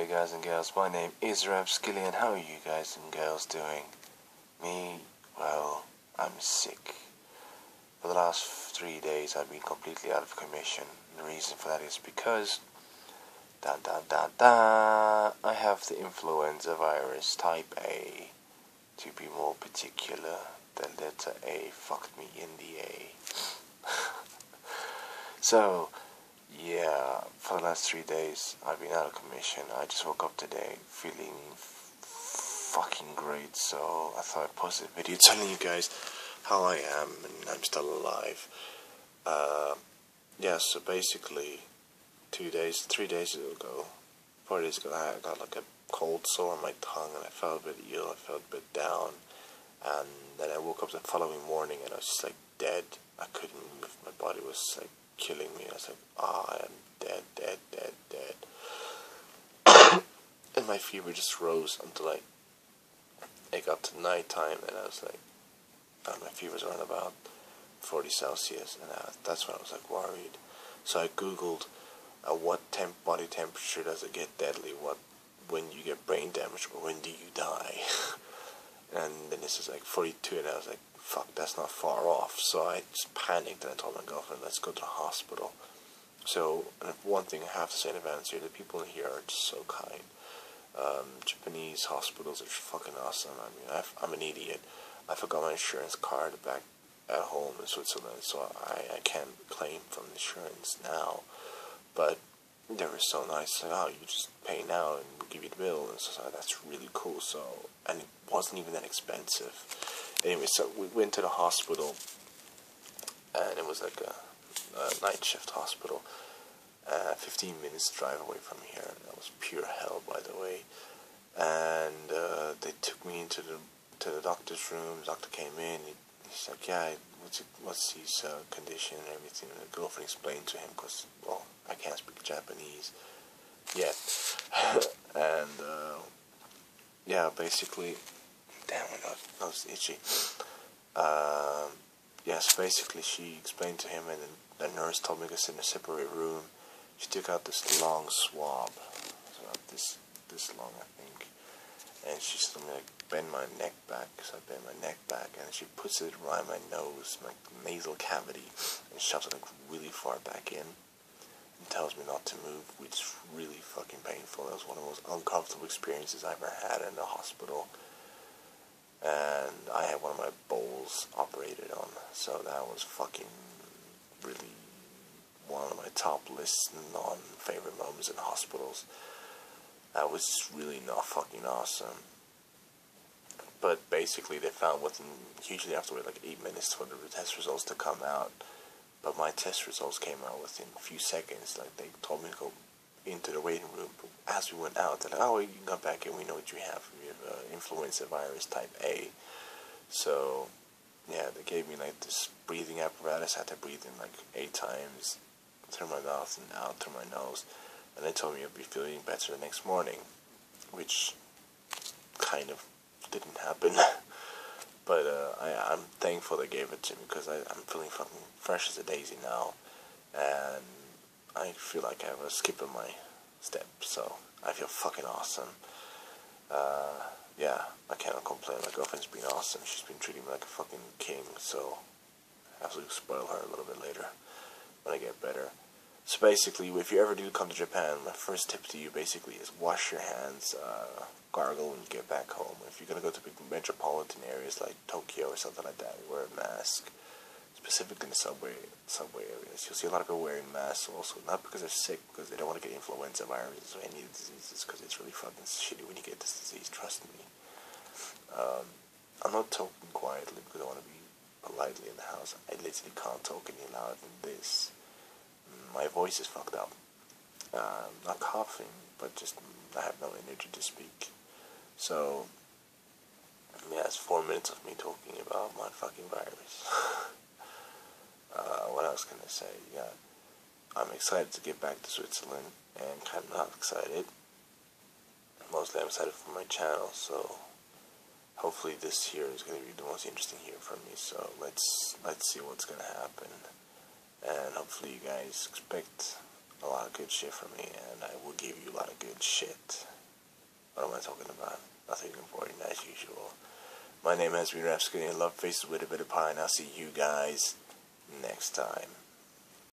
Hey guys and girls, my name is Rapskilly, and how are you guys and girls doing? Me, well, I'm sick. For the last 3 days I've been completely out of commission. The reason for that is because I have the influenza virus type A. To be more particular, the letter A fucked me in the A. So, yeah, for the last 3 days I've been out of commission. I just woke up today feeling fucking great, so I thought I'd post a video telling you guys how I am and I'm still alive. Yeah, so basically 3 days ago, 4 days ago, I got like a cold sore on my tongue and I felt a bit ill, I felt a bit down, and then I woke up the following morning and I was just like dead. I couldn't move, my body was like killing me. I was like, I am dead. And my fever just rose until it got to night time, and I was like, my fever was around about 40 Celsius, and that's when I was like worried. So I googled what body temperature does it get deadly, when you get brain damage, or when do you die? And then this is like 42, and I was like, fuck, that's not far off. So I just panicked and I told my girlfriend, let's go to the hospital. So, one thing I have to say in advance here, the people here are just so kind. Japanese hospitals are fucking awesome. I mean, I'm an idiot. I forgot my insurance card back at home in Switzerland, so I can't claim from insurance now. But they were so nice. Like, oh, you just pay now and we'll give you the bill. And so that's really cool. So, and it wasn't even that expensive. Anyway, so we went to the hospital, and it was like a night shift hospital. 15 minutes drive away from here. That was pure hell, by the way. And they took me into the doctor's room. The doctor came in. He's like, yeah, what's his condition and everything. And the girlfriend explained to him, because, well, I can't speak Japanese yet. And yeah, basically, damn, my nose is itchy. Yes, basically she explained to him, and then the nurse told me to sit in a separate room. She took out this long swab, about this long, I think, and she told me to bend my neck back. So I bend my neck back, and she puts it around my nose, my nasal cavity, and shoves it like really far back in, and tells me not to move, which is really fucking painful. That was one of the most uncomfortable experiences I ever had in the hospital. And I had one of my bowels operated on, so that was fucking really one of my top list non-favorite moments in hospitals. That was really not fucking awesome. But basically they found usually have to wait like 8 minutes for the test results to come out. But my test results came out within a few seconds. Like, they told me to go into the waiting room. But as we went out, they're like, oh, you can come back in, we know what you have. We have influenza virus type A. So, yeah, they gave me like this breathing apparatus. I had to breathe in like 8 times, through my mouth and out through my nose. And they told me I'd be feeling better the next morning, which kind of didn't happen. But I'm thankful they gave it to me, because I'm feeling fucking fresh as a daisy now. And I feel like I have a skip in my step, so I feel fucking awesome. Yeah, I cannot complain. My girlfriend's been awesome. She's been treating me like a fucking king, so I have to spoil her a little bit later when I get better. So basically, if you ever do come to Japan, my first tip to you basically is wash your hands, gargle when you get back home. If you're going to go to big metropolitan areas like Tokyo or something like that, wear a mask. Specifically in the subway areas, you'll see a lot of people wearing masks also, not because they're sick, because they don't want to get influenza viruses or any diseases, because it's really fucking shitty when you get this disease, trust me. I'm not talking quietly because I want to be politely in the house. I literally can't talk any louder than this. My voice is fucked up. Not coughing, but just I have no energy to speak. So, yeah, it's 4 minutes of me talking about my fucking virus. What else can I say? Yeah, I'm excited to get back to Switzerland, and kind of not excited. Mostly I'm excited for my channel, so hopefully this year is going to be the most interesting year for me. So let's see what's going to happen, and hopefully you guys expect a lot of good shit from me, and I will give you a lot of good shit. What am I talking about? Nothing important as usual. My name has been Rapskin. Love faces with a bit of pie, and I'll see you guys next time.